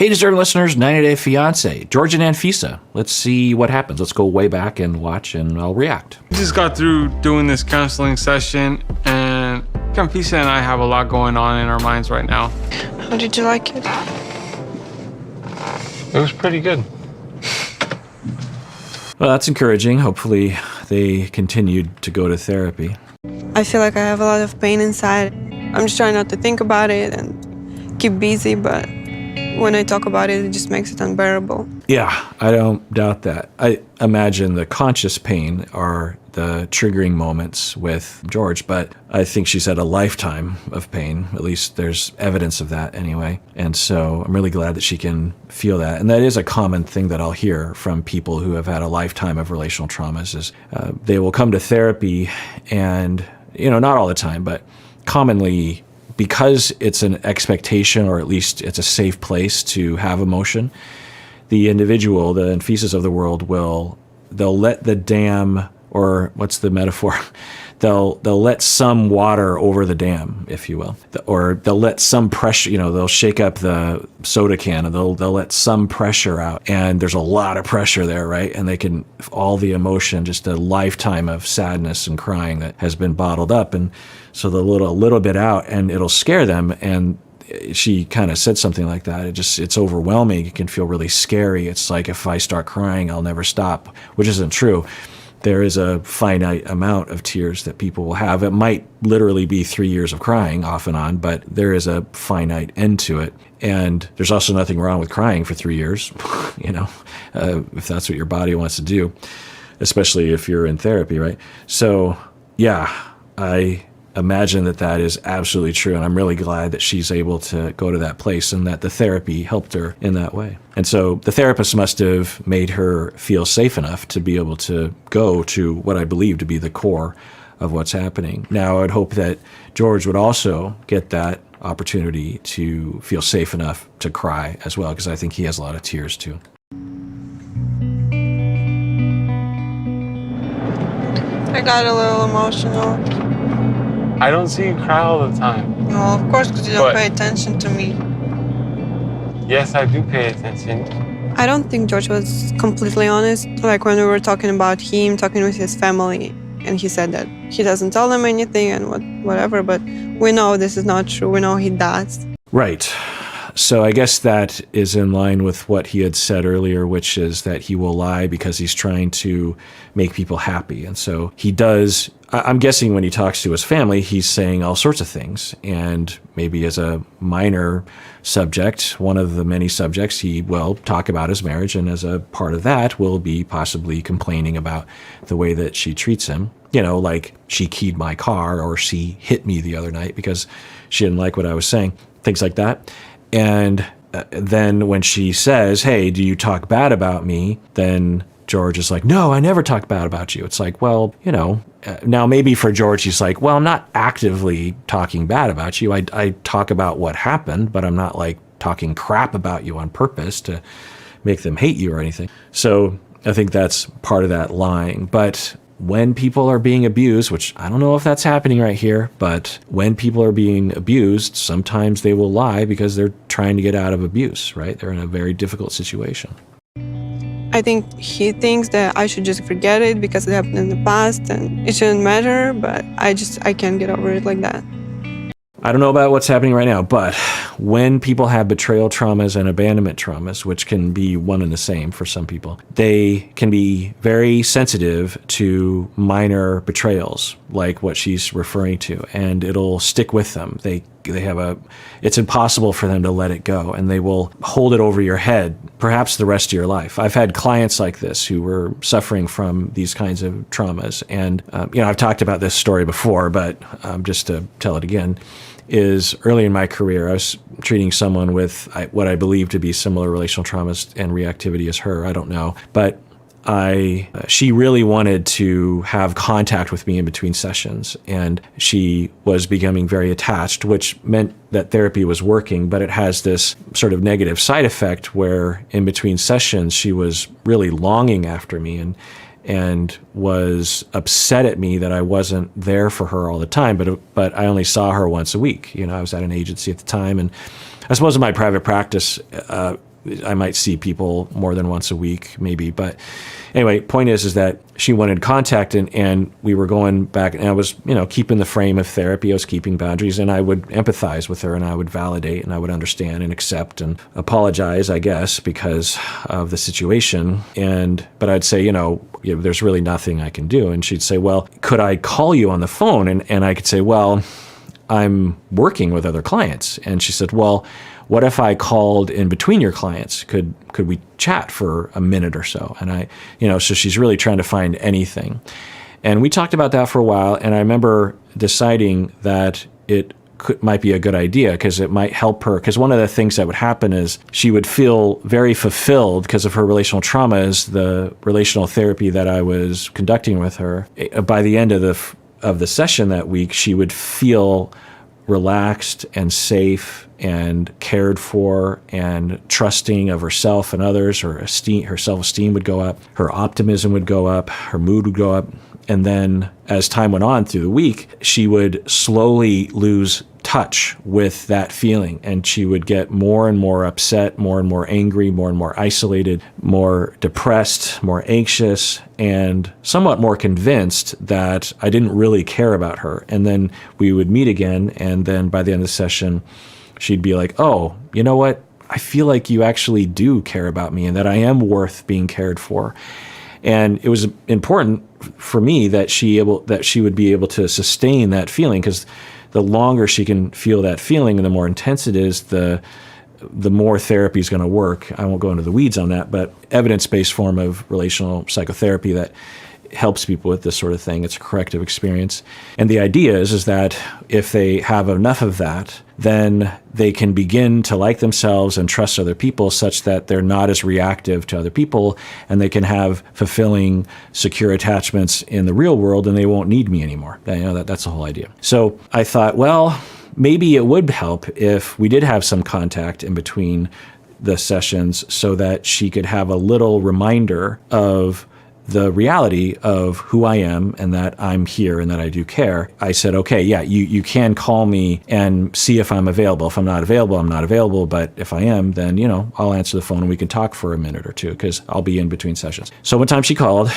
Hey, deserving listeners, 90 Day Fiancé, Jorge and Anfisa. Let's see what happens. Let's go way back and watch, and I'll react. We just got through doing this counseling session, and Anfisa and I have a lot going on in our minds right now. How did you like it? It was pretty good. Well, that's encouraging. Hopefully they continued to go to therapy. I feel like I have a lot of pain inside. I'm just trying not to think about it and keep busy, but when I talk about it, it just makes it unbearable. Yeah, I don't doubt that. I imagine the conscious pain are the triggering moments with George, but I think she's had a lifetime of pain. At least there's evidence of that anyway. And so I'm really glad that she can feel that. And that is a common thing that I'll hear from people who have had a lifetime of relational traumas is they will come to therapy and, not all the time, but commonly because it's an expectation, or at least it's a safe place to have emotion, the individual, the Anfisas of the world, they'll let the dam, or what's the metaphor? They'll let some water over the dam, if you will, or they'll let some pressure. They'll shake up the soda can, and they'll let some pressure out, and there's a lot of pressure there, right? And they can all the emotion, just a lifetime of sadness and crying that has been bottled up, and so they'll let a little bit out, and it'll scare them. And she kind of said something like that. It's overwhelming. It can feel really scary. It's like, if I start crying, I'll never stop, which isn't true. There is a finite amount of tears that people will have. It might literally be 3 years of crying off and on, but there is a finite end to it. And there's also nothing wrong with crying for 3 years, if that's what your body wants to do, especially if you're in therapy, right? So, yeah, I imagine that is absolutely true, and I'm really glad that she's able to go to that place and that the therapy helped her in that way. And so the therapist must have made her feel safe enough to be able to go to what I believe to be the core of what's happening. Now, I would hope that George would also get that opportunity to feel safe enough to cry as well, because I think he has a lot of tears too. I got a little emotional. I don't see you cry all the time. No, of course, because you don't pay attention to me. Yes, I do pay attention. I don't think George was completely honest. Like when we were talking about him, talking with his family, and he said that he doesn't tell them anything and whatever, but we know this is not true. We know he does. Right. So I guess that is in line with what he had said earlier, which is that he will lie because he's trying to make people happy. And so he does. I'm guessing when he talks to his family, he's saying all sorts of things. And maybe as a minor subject, one of the many subjects, he will talk about his marriage. And as a part of that will be possibly complaining about the way that she treats him. Like she keyed my car, or she hit me the other night because she didn't like what I was saying, things like that. And then when she says, hey, do you talk bad about me? Then George is like, no, I never talk bad about you. It's like, well, now maybe for George, he's like, well, I'm not actively talking bad about you. I talk about what happened, but I'm not like talking crap about you on purpose to make them hate you or anything. So I think that's part of that lying. But when people are being abused, which I don't know if that's happening right here, but when people are being abused, sometimes they will lie because they're trying to get out of abuse, right? They're in a very difficult situation. I think he thinks that I should just forget it because it happened in the past and it shouldn't matter, but I can't get over it like that. I don't know about what's happening right now, but when people have betrayal traumas and abandonment traumas, which can be one and the same for some people, they can be very sensitive to minor betrayals, like what she's referring to, and it'll stick with them. It's impossible for them to let it go, and they will hold it over your head, perhaps the rest of your life. I've had clients like this who were suffering from these kinds of traumas, and I've talked about this story before, but just to tell it again, is early in my career, I was treating someone with what I believe to be similar relational traumas and reactivity as her. I don't know, but she really wanted to have contact with me in between sessions, and she was becoming very attached, which meant that therapy was working, but it has this sort of negative side effect where in between sessions she was really longing after me and was upset at me that I wasn't there for her all the time, but I only saw her once a week. I was at an agency at the time, and I suppose in my private practice, I might see people more than once a week, maybe. But anyway, point is that she wanted contact, and we were going back, and I was, keeping the frame of therapy. I was keeping boundaries, and I would empathize with her, and I would validate, and I would understand and accept and apologize, I guess, because of the situation. But I'd say, there's really nothing I can do. And she'd say, well, could I call you on the phone? And I could say, well, I'm working with other clients. And she said, well, what if I called in between your clients? Could we chat for a minute or so? And so she's really trying to find anything. And we talked about that for a while. And I remember deciding that it might be a good idea because it might help her. Because one of the things that would happen is she would feel very fulfilled because of her relational trauma, is the relational therapy that I was conducting with her. By the end of the session that week, she would feel relaxed and safe and cared for and trusting of herself and others. Her self-esteem would go up, her optimism would go up, her mood would go up. And then as time went on through the week, she would slowly lose touch with that feeling, and she would get more and more upset, more and more angry, more and more isolated, more depressed, more anxious, and somewhat more convinced that I didn't really care about her. And then we would meet again, and then by the end of the session, she'd be like, oh, you know what? I feel like you actually do care about me and that I am worth being cared for. And it was important for me that she would be able to sustain that feeling, because the longer she can feel that feeling and the more intense it is, the more therapy is going to work. I won't go into the weeds on that, but evidence-based form of relational psychotherapy that helps people with this sort of thing. It's a corrective experience. And the idea is that if they have enough of that, then they can begin to like themselves and trust other people such that they're not as reactive to other people, and they can have fulfilling, secure attachments in the real world, and they won't need me anymore. That's the whole idea. So I thought, well, maybe it would help if we did have some contact in between the sessions so that she could have a little reminder of the reality of who I am and that I'm here and that I do care. I said, okay, yeah, you can call me and see if I'm available. If I'm not available, I'm not available. But if I am, then, I'll answer the phone and we can talk for a minute or two because I'll be in between sessions. So one time she called.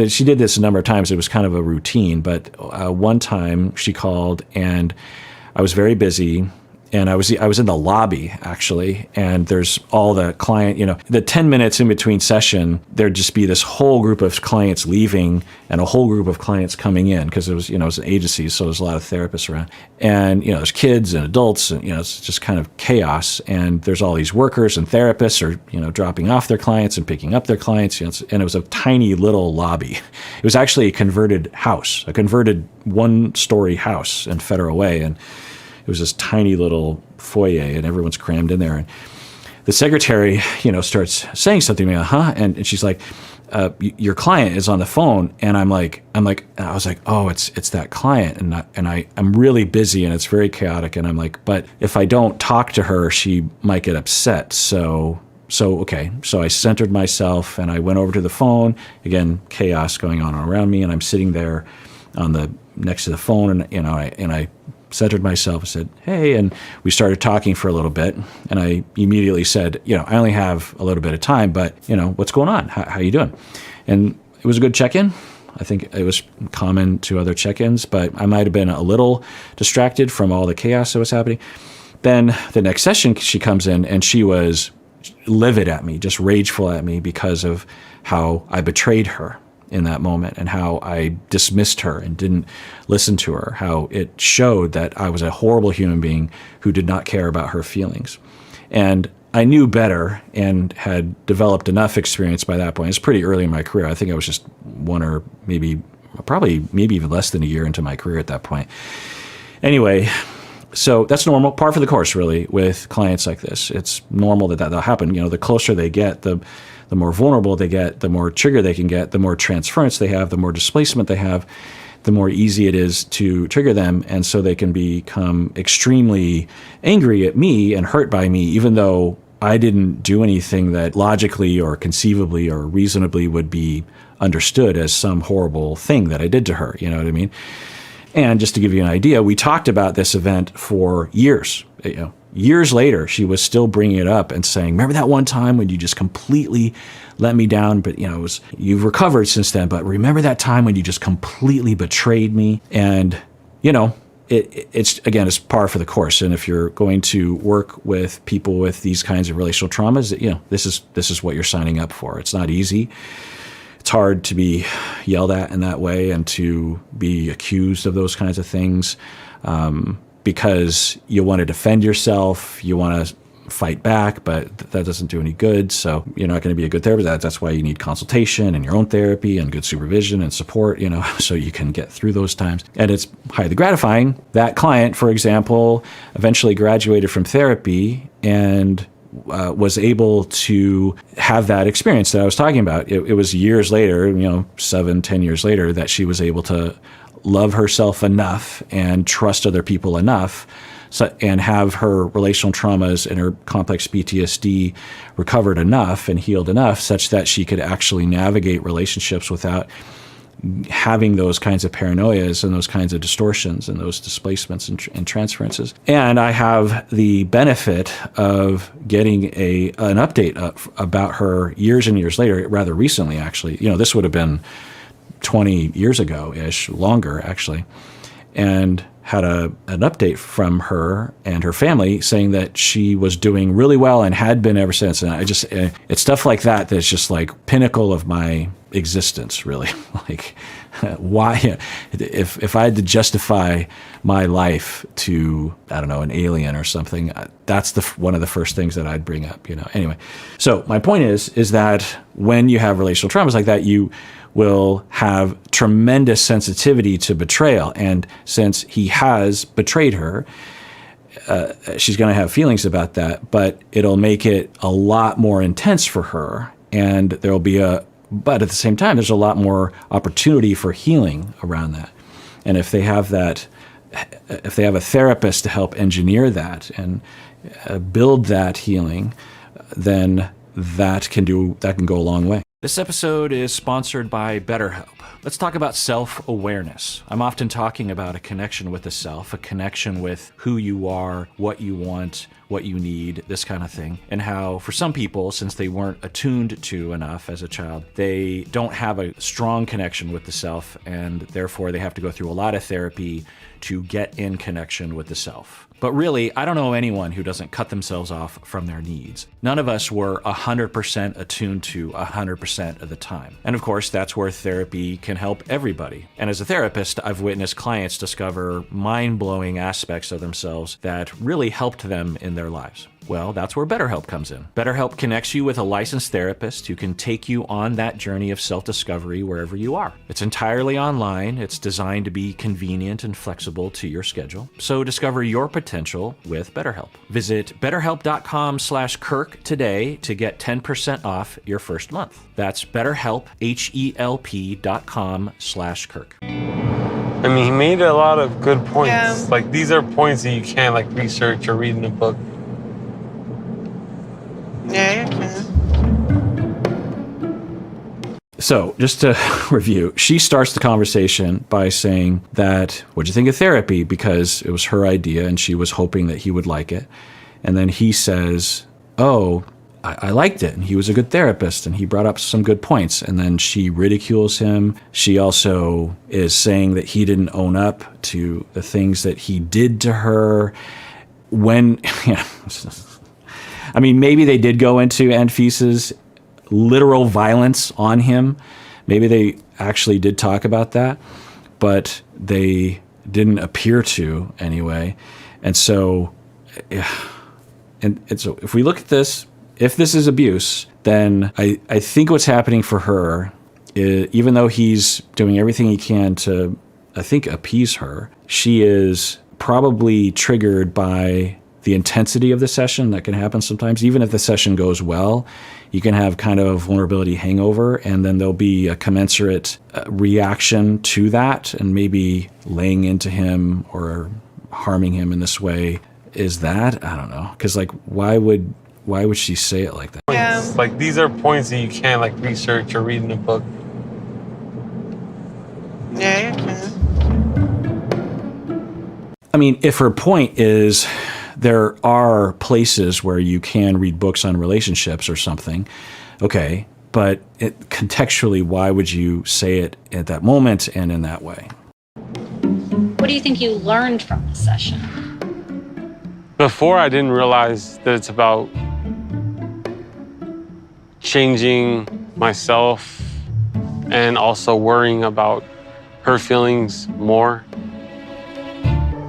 She did this a number of times. It was kind of a routine. But one time she called and I was very busy. And I was in the lobby, actually, and there's all the client, the 10 minutes in between session, there'd just be this whole group of clients leaving and a whole group of clients coming in because it was an agency, so there's a lot of therapists around. And, there's kids and adults, and, it's just kind of chaos. And there's all these workers and therapists are, dropping off their clients and picking up their clients, and it was a tiny little lobby. It was actually a converted house, a converted one-story house in Federal Way, and it was this tiny little foyer, and everyone's crammed in there. And the secretary, starts saying something to me, and she's like, "Your client is on the phone." And I was like, "Oh, it's that client," and I'm really busy, and it's very chaotic. And I'm like, "But if I don't talk to her, she might get upset." So okay. So I centered myself, and I went over to the phone. Again, chaos going on around me, and I'm sitting there next to the phone, and I centered myself and said, "Hey," and we started talking for a little bit, and I immediately said, "I only have a little bit of time, but, what's going on? How you doing?" And it was a good check-in. I think it was common to other check-ins, but I might have been a little distracted from all the chaos that was happening. Then the next session, she comes in, and she was livid at me, just rageful at me because of how I betrayed her in that moment and how I dismissed her and didn't listen to her, how it showed that I was a horrible human being who did not care about her feelings. And I knew better and had developed enough experience by that point. It's pretty early in my career. I think I was just one or maybe even less than a year into my career at that point. Anyway, so that's normal, par for the course, really, with clients like this. It's normal that'll happen. The closer they get, the more vulnerable they get, the more trigger they can get, the more transference they have, the more displacement they have, the more easy it is to trigger them. And so they can become extremely angry at me and hurt by me, even though I didn't do anything that logically or conceivably or reasonably would be understood as some horrible thing that I did to her. You know what I mean? And just to give you an idea, we talked about this event for years, years later, she was still bringing it up and saying, remember that one time when you just completely let me down? But, you've recovered since then. But remember that time when you just completely betrayed me? And, it's par for the course. And if you're going to work with people with these kinds of relational traumas, this is what you're signing up for. It's not easy. It's hard to be yelled at in that way and to be accused of those kinds of things, because you want to defend yourself, you want to fight back, but that doesn't do any good. So you're not going to be a good therapist. That's why you need consultation and your own therapy and good supervision and support, so you can get through those times. And it's highly gratifying. That client, for example, eventually graduated from therapy and was able to have that experience that I was talking about. It was years later, 7-10 years later, that she was able to love herself enough and trust other people enough, and have her relational traumas and her complex PTSD recovered enough and healed enough such that she could actually navigate relationships without having those kinds of paranoias and those kinds of distortions and those displacements and transferences. And I have the benefit of getting an update about her years and years later, rather recently, actually. This would have been 20 years ago-ish, longer, actually. And had an update from her and her family saying that she was doing really well and had been ever since. And it's stuff like that that's just like pinnacle of my existence, really. Like, why, if I had to justify my life to, I don't know, an alien or something, that's one of the first things that I'd bring up, Anyway, so my point is that when you have relational traumas like that, you will have tremendous sensitivity to betrayal. And since he has betrayed her, she's going to have feelings about that, but it'll make it a lot more intense for her. And there'll be but at the same time, there's a lot more opportunity for healing around that. And if they have a therapist to help engineer that and build that healing, then that can go a long way. This episode is sponsored by BetterHelp. Let's talk about self-awareness. I'm often talking about a connection with the self, a connection with who you are, what you want, what you need, this kind of thing. And how for some people, since they weren't attuned to enough as a child, they don't have a strong connection with the self, and therefore they have to go through a lot of therapy to get in connection with the self. But really, I don't know anyone who doesn't cut themselves off from their needs. None of us were 100% attuned to 100% of the time. And of course, that's where therapy can help everybody. And as a therapist, I've witnessed clients discover mind-blowing aspects of themselves that really helped them in their lives. Well, that's where BetterHelp comes in. BetterHelp connects you with a licensed therapist who can take you on that journey of self-discovery wherever you are. It's entirely online. It's designed to be convenient and flexible to your schedule. So discover your potential with BetterHelp. Visit betterhelp.com/Kirk today to get 10% off your first month. That's BetterHelp, HELP.com/Kirk. I mean, he made a lot of good points. Yeah. Like, these are points that you can't, research or read in a book. Yeah, you can. So just to review, she starts the conversation by saying that, what'd you think of therapy? Because it was her idea and she was hoping that he would like it. And then he says, oh, I liked it. And he was a good therapist and he brought up some good points. And then she ridicules him. She also is saying that he didn't own up to the things that he did to her when, I mean, maybe they did go into Anfisa's literal violence on him. Maybe they actually did talk about that, but they didn't appear to anyway. And so, so if we look at this, if this is abuse, then I think what's happening for her is, even though he's doing everything he can to, I think, appease her, she is probably triggered by the intensity of the session. That can happen sometimes. Even if the session goes well, you can have kind of a vulnerability hangover, and then there'll be a commensurate reaction to that, and maybe laying into him or harming him in this way. Is that? I don't know. Because why would she say it like that? Yeah. These are points that you can't research or read in a book. Yeah, you can. I mean, if her point is there are places where you can read books on relationships or something. Okay, but contextually, why would you say it at that moment and in that way? What do you think you learned from this session? Before, I didn't realize that it's about changing myself and also worrying about her feelings more.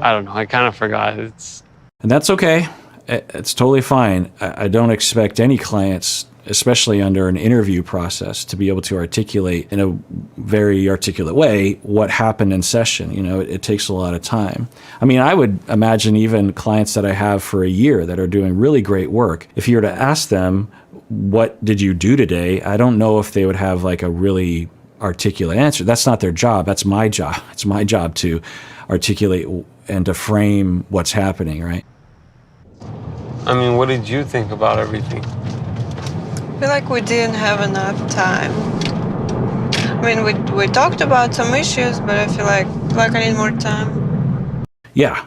I don't know, I kind of forgot. And that's okay. It's totally fine. I don't expect any clients, especially under an interview process, to be able to articulate in a very articulate way what happened in session. You know, it takes a lot of time. I mean, I would imagine even clients that I have for a year that are doing really great work, if you were to ask them, what did you do today? I don't know if they would have like a really articulate answer. That's not their job. That's my job. It's my job to articulate and to frame what's happening, right? I mean, what did you think about everything? I feel like we didn't have enough time. I mean, we talked about some issues, but I feel like I need more time. Yeah,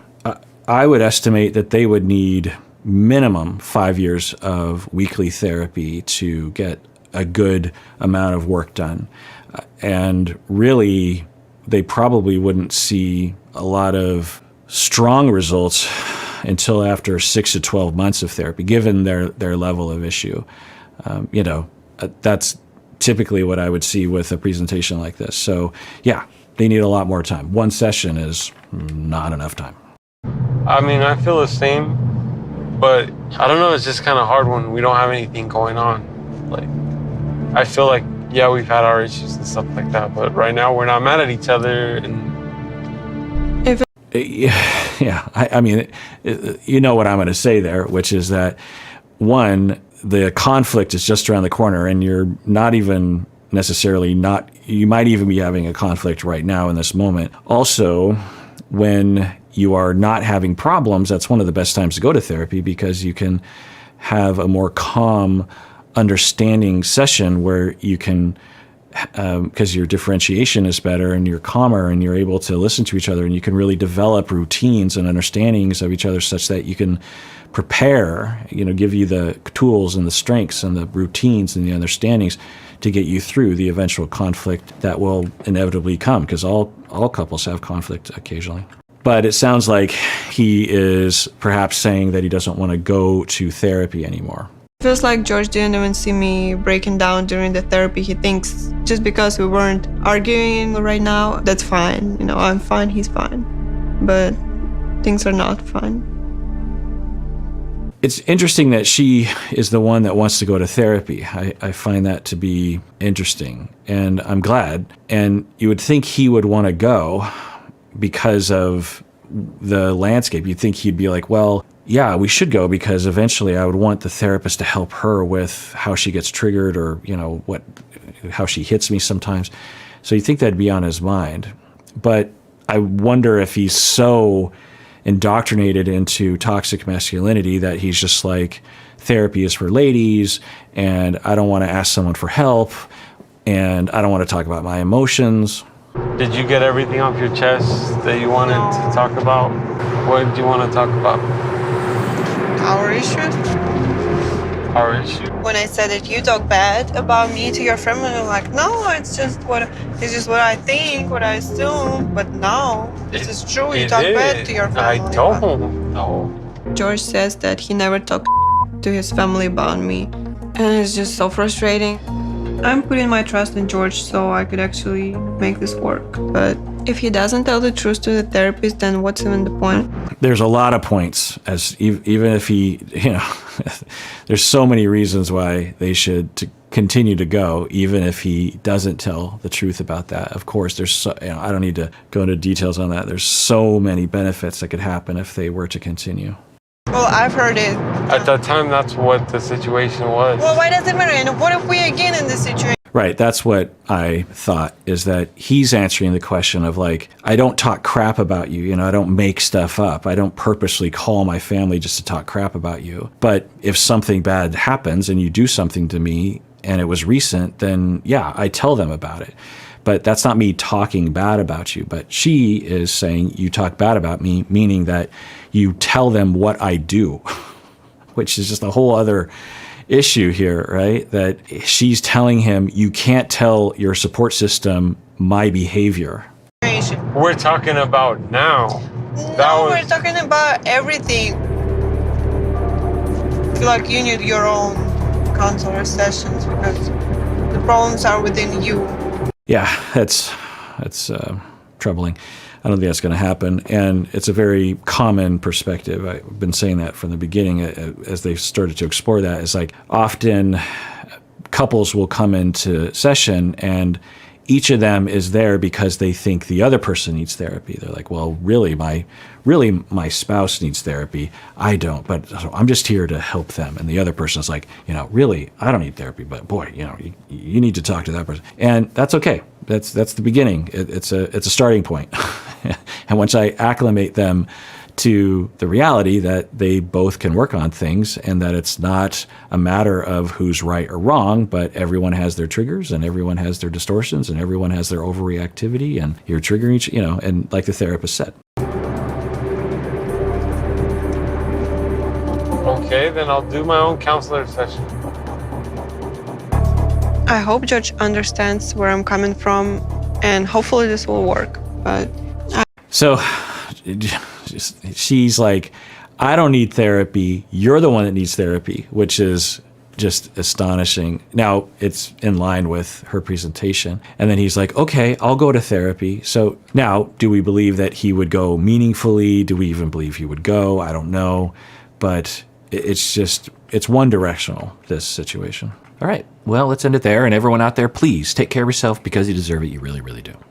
I would estimate that they would need minimum 5 years of weekly therapy to get a good amount of work done. And really, they probably wouldn't see a lot of strong results until after 6 to 12 months of therapy, given their level of issue. You know, that's typically what I would see with a presentation like this. So yeah, they need a lot more time. One session is not enough time. I mean, I feel the same, but I don't know, it's just kind of hard when we don't have anything going on. Like, I feel like, yeah, we've had our issues and stuff like that, but right now we're not mad at each other. And yeah, I mean, you know what I'm going to say there, which is that, one, the conflict is just around the corner, and you're not even necessarily not, you might even be having a conflict right now in this moment. Also, when you are not having problems, that's one of the best times to go to therapy, because you can have a more calm, understanding session where you can, because your differentiation is better and you're calmer and you're able to listen to each other, and you can really develop routines and understandings of each other such that you can prepare, you know, give you the tools and the strengths and the routines and the understandings to get you through the eventual conflict that will inevitably come, because all couples have conflict occasionally. But it sounds like he is perhaps saying that he doesn't want to go to therapy anymore. Feels like George didn't even see me breaking down during the therapy. He thinks just because we weren't arguing right now, that's fine. You know, I'm fine, he's fine. But things are not fine. It's interesting that she is the one that wants to go to therapy. I find that to be interesting, and I'm glad. And you would think he would want to go because of the landscape. You'd think he'd be like, well, yeah, we should go, because eventually I would want the therapist to help her with how she gets triggered, or, you know, how she hits me sometimes. So you think that'd be on his mind. But I wonder if he's so indoctrinated into toxic masculinity that he's just like, therapy is for ladies, and I don't want to ask someone for help, and I don't want to talk about my emotions. did you get everything off your chest that you wanted to talk about? What did you want to talk about? Our issues. Our issue? When I said that you talk bad about me to your family, you're like, no, it's just what I think, what I assume. But no, this is true. You talk bad to your family. I don't. No. George says that he never talked to his family about me, and it's just so frustrating. I'm putting my trust in George so I could actually make this work. But if he doesn't tell the truth to the therapist, then what's even the point? There's a lot of points, as even if he, you know, there's so many reasons why they should continue to go, even if he doesn't tell the truth about that. Of course, there's so, you know, I don't need to go into details on that. There's so many benefits that could happen if they were to continue. Well, I've heard it. At that time, that's what the situation was. Well, why does it matter? And what if we again in this situation? Right, that's what I thought, is that he's answering the question of like, I don't talk crap about you, you know, I don't make stuff up. I don't purposely call my family just to talk crap about you. But if something bad happens and you do something to me and it was recent, then yeah, I tell them about it. but that's not me talking bad about you. But she is saying you talk bad about me, meaning that you tell them what I do, which is just a whole other issue here, right? That she's telling him, you can't tell your support system my behavior. We're talking about now. No, we're talking about everything. I feel like you need your own counselor sessions because the problems are within you. Yeah, that's troubling. I don't think that's going to happen. And it's a very common perspective. I've been saying that from the beginning as they've started to explore that. It's like often couples will come into session and each of them is there because they think the other person needs therapy. They're like, well, really my spouse needs therapy. I don't, but I'm just here to help them. And the other person is like, really, I don't need therapy, but boy, you need to talk to that person. And that's okay. That's the beginning. It's a starting point. And once I acclimate them to the reality that they both can work on things and that it's not a matter of who's right or wrong, but everyone has their triggers and everyone has their distortions and everyone has their overreactivity and you're triggering each, and like the therapist said. Okay, then I'll do my own counselor session. I hope George understands where I'm coming from and hopefully this will work. But So she's like, I don't need therapy. You're the one that needs therapy, which is just astonishing. Now, it's in line with her presentation. And then he's like, okay, I'll go to therapy. So now, do we believe that he would go meaningfully? Do we even believe he would go? I don't know. But it's one directional, this situation. All right. Well, let's end it there. And everyone out there, please take care of yourself because you deserve it. You really, really do.